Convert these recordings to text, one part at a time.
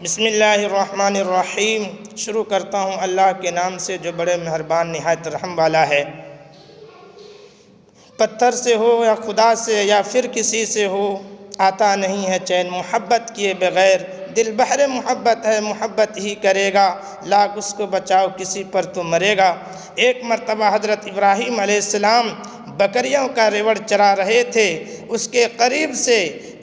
بسم اللہ الرحمن الرحیم۔ شروع کرتا ہوں اللہ کے نام سے جو بڑے مہربان نہایت رحم والا ہے۔ پتھر سے ہو یا خدا سے یا پھر کسی سے ہو، آتا نہیں ہے چین محبت کیے بغیر۔ دل بحر محبت ہے، محبت ہی کرے گا، لاکھ اس کو بچاؤ کسی پر تو مرے گا۔ ایک مرتبہ حضرت ابراہیم علیہ السلام بکریوں کا ریوڑ چرا رہے تھے۔ اس کے قریب سے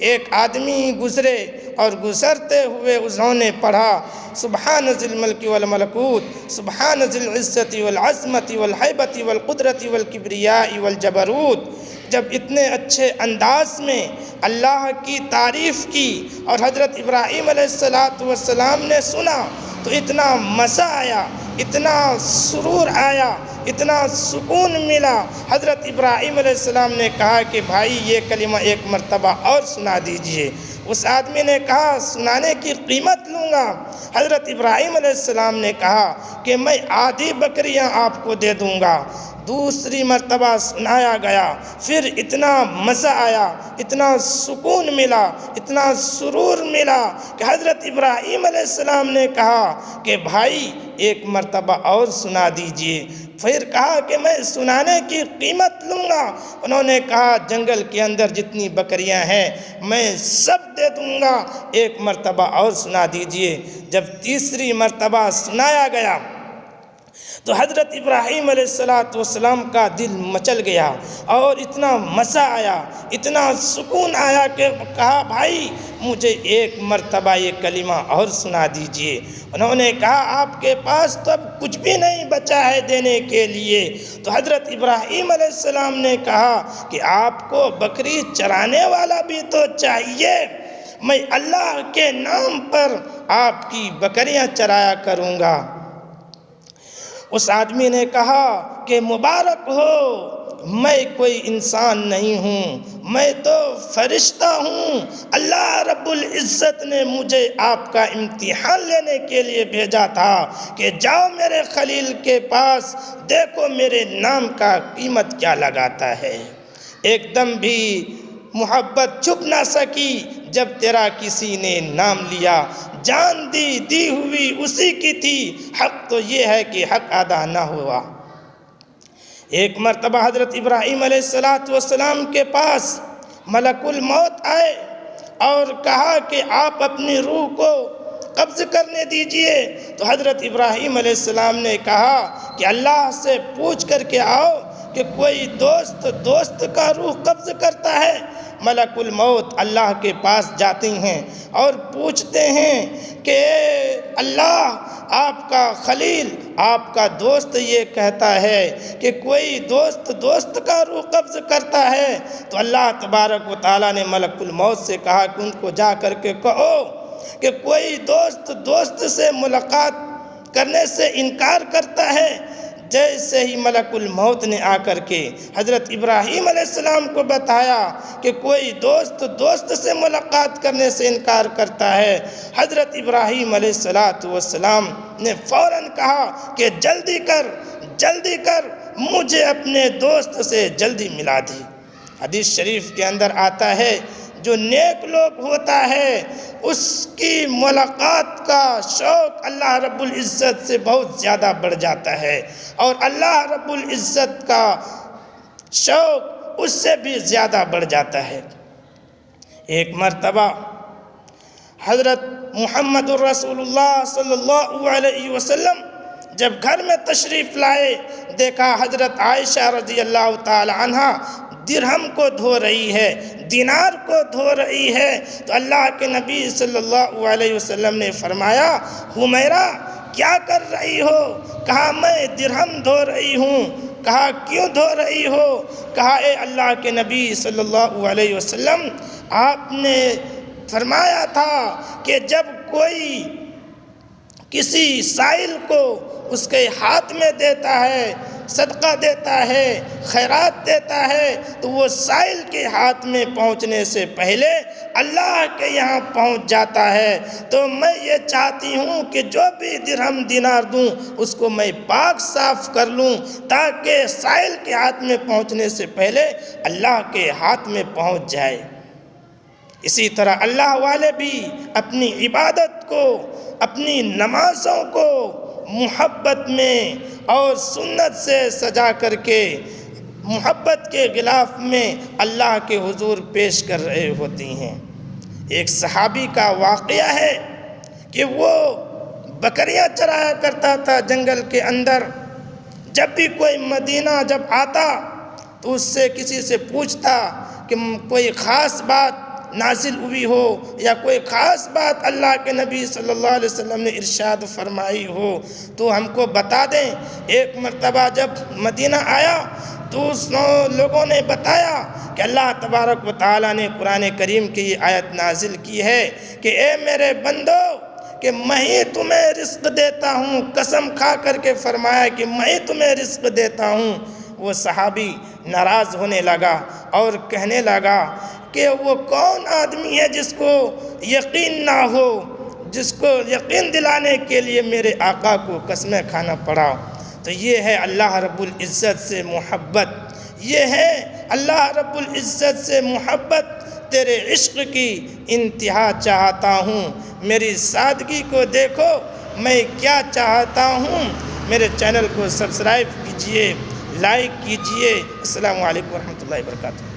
ایک آدمی گزرے اور گزرتے ہوئے انہوں نے پڑھا سبحان ذی الملک والملکوت، سبحان ذی العزت والعظمت والہیبت والقدرت والکبریاء والجبروت۔ جب اتنے اچھے انداز میں اللہ کی تعریف کی اور حضرت ابراہیم علیہ السلام نے سنا تو اتنا مزہ آیا، اتنا سرور آیا، اتنا سکون ملا۔ حضرت ابراہیم علیہ السلام نے کہا کہ بھائی یہ کلمہ ایک مرتبہ اور سنا دیجئے۔ اس آدمی نے کہا سنانے کی قیمت لوں گا۔ حضرت ابراہیم علیہ السلام نے کہا کہ میں آدھی بکریاں آپ کو دے دوں گا۔ دوسری مرتبہ سنایا گیا، پھر اتنا مزہ آیا، اتنا سکون ملا، اتنا سرور ملا کہ حضرت ابراہیم علیہ السلام نے کہا کہ بھائی ایک مرتبہ اور سنا دیجئے۔ پھر کہا کہ میں سنانے کی قیمت لوں گا۔ انہوں نے کہا جنگل کے اندر جتنی بکریاں ہیں میں سب دے دوں گا، ایک مرتبہ اور سنا دیجئے۔ جب تیسری مرتبہ سنایا گیا تو حضرت ابراہیم علیہ السلام کا دل مچل گیا اور اتنا مزہ آیا، اتنا سکون آیا کہ کہا بھائی مجھے ایک مرتبہ یہ کلمہ اور سنا دیجئے۔ انہوں نے کہا آپ کے پاس تو اب کچھ بھی نہیں بچا ہے دینے کے لیے۔ تو حضرت ابراہیم علیہ السلام نے کہا کہ آپ کو بکری چرانے والا بھی تو چاہیے، میں اللہ کے نام پر آپ کی بکریاں چرایا کروں گا۔ اس آدمی نے کہا کہ مبارک ہو، میں کوئی انسان نہیں ہوں، میں تو فرشتہ ہوں۔ اللہ رب العزت نے مجھے آپ کا امتحان لینے کے لیے بھیجا تھا کہ جاؤ میرے خلیل کے پاس، دیکھو میرے نام کا قیمت کیا لگاتا ہے۔ ایک دم بھی محبت چھپ نہ سکی جب تیرا کسی نے نام لیا۔ جان دی ہوئی اسی کی تھی، حق تو یہ ہے کہ حق ادا نہ ہوا۔ ایک مرتبہ حضرت ابراہیم علیہ السلام کے پاس ملک الموت آئے اور کہا کہ آپ اپنی روح کو قبض کرنے دیجئے۔ تو حضرت ابراہیم علیہ السلام نے کہا کہ اللہ سے پوچھ کر کے آؤ کہ کوئی دوست کا روح قبض کرتا ہے؟ ملک الموت اللہ کے پاس جاتے ہیں اور پوچھتے ہیں کہ اللہ آپ کا خلیل، آپ کا دوست یہ کہتا ہے کہ کوئی دوست کا روح قبض کرتا ہے۔ تو اللہ تبارک و تعالیٰ نے ملک الموت سے کہا کہ ان کو جا کر کے کہو کہ کوئی دوست سے ملاقات کرنے سے انکار کرتا ہے۔ جیسے ہی ملک الموت نے آ کر کے حضرت ابراہیم علیہ السلام کو بتایا کہ کوئی دوست سے ملاقات کرنے سے انکار کرتا ہے، حضرت ابراہیم علیہ السلام نے فوراً کہا کہ جلدی کر مجھے اپنے دوست سے جلدی ملا دی۔ حدیث شریف کے اندر آتا ہے جو نیک لوگ ہوتا ہے اس کی ملاقات کا شوق اللہ رب العزت سے بہت زیادہ بڑھ جاتا ہے، اور اللہ رب العزت کا شوق اس سے بھی زیادہ بڑھ جاتا ہے۔ ایک مرتبہ حضرت محمد الرسول اللہ صلی اللہ علیہ وسلم جب گھر میں تشریف لائے، دیکھا حضرت عائشہ رضی اللہ تعالی عنہ درہم کو دھو رہی ہے، دینار کو دھو رہی ہے۔ تو اللہ کے نبی صلی اللہ علیہ وسلم نے فرمایا حمیرہ کیا کر رہی ہو؟ کہا میں درہم دھو رہی ہوں۔ کہا کیوں دھو رہی ہو؟ کہا اے اللہ کے نبی صلی اللہ علیہ وسلم آپ نے فرمایا تھا کہ جب کوئی کسی سائل کو اس کے ہاتھ میں دیتا ہے، صدقہ دیتا ہے، خیرات دیتا ہے، تو وہ سائل کے ہاتھ میں پہنچنے سے پہلے اللہ کے یہاں پہنچ جاتا ہے۔ تو میں یہ چاہتی ہوں کہ جو بھی درہم دینار دوں اس کو میں پاک صاف کر لوں تاکہ سائل کے ہاتھ میں پہنچنے سے پہلے اللہ کے ہاتھ میں پہنچ جائے۔ اسی طرح اللہ والے بھی اپنی عبادت کو، اپنی نمازوں کو محبت میں اور سنت سے سجا کر کے محبت کے غلاف میں اللہ کے حضور پیش کر رہے ہوتی ہیں۔ ایک صحابی کا واقعہ ہے کہ وہ بکریاں چرایا کرتا تھا جنگل کے اندر۔ جب بھی کوئی مدینہ جب آتا تو اس سے کسی سے پوچھتا کہ کوئی خاص بات نازل ہوئی ہو یا کوئی خاص بات اللہ کے نبی صلی اللہ علیہ وسلم نے ارشاد فرمائی ہو تو ہم کو بتا دیں۔ ایک مرتبہ جب مدینہ آیا تو اس لوگوں نے بتایا کہ اللہ تبارک و تعالیٰ نے قرآن کریم کی یہ آیت نازل کی ہے کہ اے میرے بندو کہ میں ہی تمہیں رزق دیتا ہوں، قسم کھا کر کے فرمایا کہ میں ہی تمہیں رزق دیتا ہوں۔ وہ صحابی ناراض ہونے لگا اور کہنے لگا کہ وہ کون آدمی ہے جس کو یقین نہ ہو، جس کو یقین دلانے کے لیے میرے آقا کو قسمیں کھانا پڑا۔ تو یہ ہے اللہ رب العزت سے محبت، یہ ہے اللہ رب العزت سے محبت۔ تیرے عشق کی انتہا چاہتا ہوں، میری سادگی کو دیکھو میں کیا چاہتا ہوں۔ میرے چینل کو سبسکرائب کیجئے، لائک کیجئے۔ السلام علیکم ورحمۃ اللہ وبرکاتہ۔